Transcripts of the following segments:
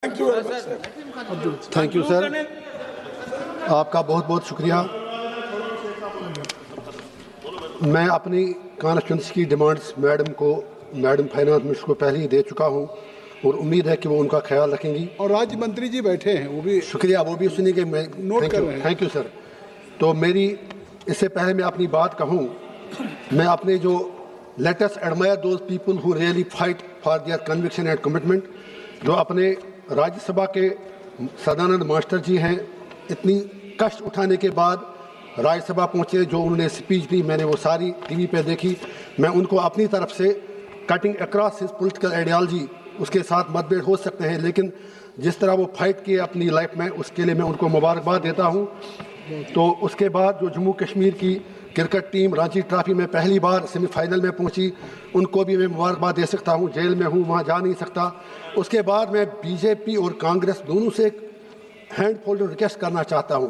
Thank you sir, आपका बहुत बहुत शुक्रिया। मैं अपनी कॉन्स्टिट्यूंसी की डिमांड्स मैडम फाइनेंस मिनिस्टर को पहले ही दे चुका हूं और उम्मीद है कि वो उनका ख्याल रखेंगी। और राज्य मंत्री जी बैठे हैं, वो भी शुक्रिया, वो भी सुनेंगे। मैं नोट कर रहे हैं। Thank you sir. तो मेरी इससे पहले मैं अपनी बात कहूं, मैं अपने जो latest admire those people who really fight for their conviction and commitment, जो अपने राज्यसभा के सदानंद मास्टर जी हैं, इतनी कष्ट उठाने के बाद राज्यसभा पहुंचे, जो उन्होंने स्पीच दी मैंने वो सारी टीवी पे देखी। मैं उनको अपनी तरफ से cutting across his political ideology, उसके साथ मतभेद हो सकते हैं, लेकिन जिस तरह वो फाइट किए अपनी लाइफ में, उसके लिए मैं उनको मुबारकबाद देता हूं। तो उसके बाद जो जम्मू कश्मीर की क्रिकेट टीम रांची ट्रॉफी में पहली बार सेमीफाइनल में पहुंची, उनको भी मैं मुबारकबाद दे सकता हूं। जेल में हूं, वहां जा नहीं सकता। उसके बाद मैं बीजेपी और कांग्रेस दोनों से एक हैंड फोल्ड रिक्वेस्ट करना चाहता हूं।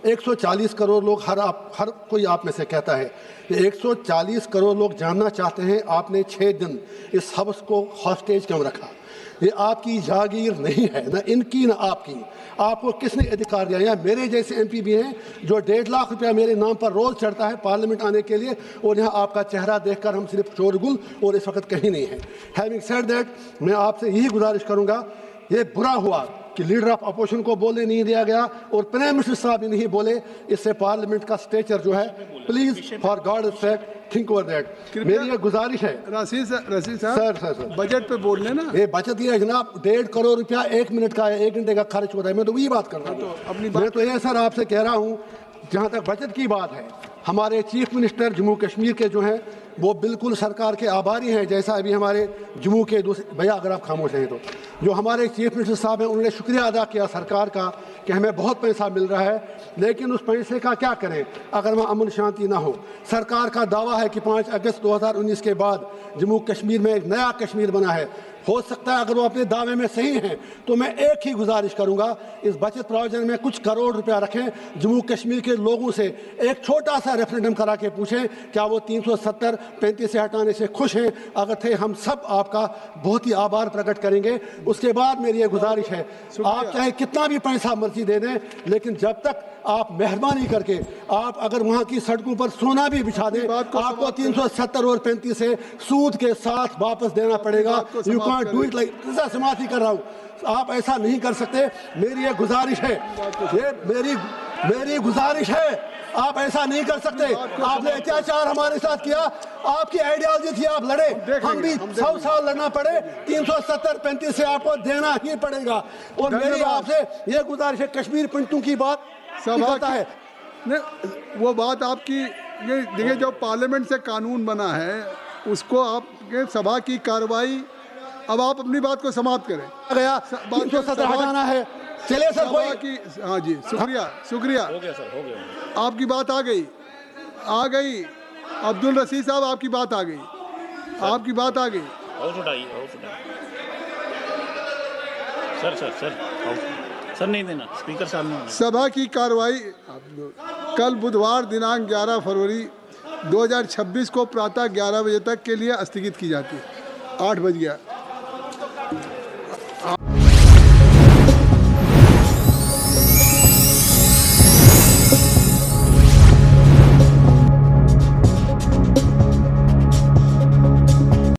140 करोड़ लोग, हर कोई आप में से कहता है कि 140 करोड़ लोग जानना चाहते हैं आपने 6 दिन इस हाउस को हॉस्टेज क्यों रखा। ये आपकी जागीर नहीं है, ना इनकी ना आपकी। आपको किसने अधिकार दिया? यहाँ मेरे जैसे एमपी भी हैं जो 1.5 लाख रुपया मेरे नाम पर रोज चढ़ता है पार्लियामेंट आने के लिए, और यहाँ आपका चेहरा देखकर हम सिर्फ शोरगुल और इस वक्त कहीं नहीं है। हैविंग सेड दैट, मैं आपसे यही गुजारिश करूँगा, ये बुरा हुआ कि लीडर ऑफ अपोजिशन को बोलने नहीं दिया गया और प्राइम मिनिस्टर साहब भी नहीं बोले। इससे पार्लियामेंट का स्टेचर जो है, please for God sake think over that. मेरी ये गुजारिश है। रशीद साहब सर बजट पे बोल लेना। ये बचत ये है जनाब, 1.5 करोड़ रुपया 1 मिनट का है, 1 घंटे का खर्च होता है। मैं तो वही बात कर रहा हूँ। मैं तो ये सर आपसे कह रहा हूँ, जहाँ तक बचत की बात है, हमारे चीफ मिनिस्टर जम्मू कश्मीर के जो हैं वो बिल्कुल सरकार के आभारी हैं। जैसा अभी हमारे जम्मू के दूसरे भैया, अगर आप खामोश हैं तो, जो हमारे चीफ मिनिस्टर साहब हैं, उन्होंने शुक्रिया अदा किया सरकार का कि हमें बहुत पैसा मिल रहा है, लेकिन उस पैसे का क्या करें अगर वहाँ अमन शांति ना हो। सरकार का दावा है कि 5 अगस्त 2019 के बाद जम्मू कश्मीर में एक नया कश्मीर बना है। हो सकता है अगर वो अपने दावे में सही हैं, तो मैं एक ही गुजारिश करूंगा, इस बचत प्रोविजन में कुछ करोड़ रुपया रखें। जम्मू कश्मीर के लोगों से एक छोटा सा रेफरेंडम करा के पूछें क्या वो 370-35 से हटाने से खुश हैं। अगर थे, हम सब आपका बहुत ही आभार प्रकट करेंगे। उसके बाद मेरी ये गुजारिश है, आप चाहे कितना भी पैसा मर्जी दे दें, लेकिन जब तक आप मेहरबानी करके आप अगर वहाँ की सड़कों पर सोना भी बिछा दें, आपको 370 और 35 से सूद के साथ वापस देना पड़ेगा। You can't do it like, समाप्ति कर रहा हूँ, आप ऐसा नहीं कर सकते। मेरी ये गुजारिश है, ये मेरी गुजारिश है, आप ऐसा नहीं कर सकते। आपने अत्याचार हमारे साथ किया, आपकी आइडियोलॉजी थी, आप लड़े, हम भी 100 साल लड़ना पड़े, 370-35 से आपको देना ही पड़ेगा। और मेरी आपसे ये गुजारिश है, कश्मीर पंडितों की बात सब है, वो बात आपकी, ये देखिए जो पार्लियामेंट से कानून बना है उसको आप सभा की कार्रवाई, अब आप अपनी बात को समाप्त करें। गया 370 हटाना है, चलिए सर कोई की। हाँ जी, शुक्रिया हो गया सर, हो गया। आपकी बात आ गई। अब्दुल रशीद साहब, आपकी बात आ गई, आपकी बात आ गई। सर नहीं देना, स्पीकर साहब ने। सभा की कार्रवाई कल बुधवार दिनांक 11 फरवरी 2026 को प्रातः 11 बजे तक के लिए स्थगित की जाती है। 8 बज गया।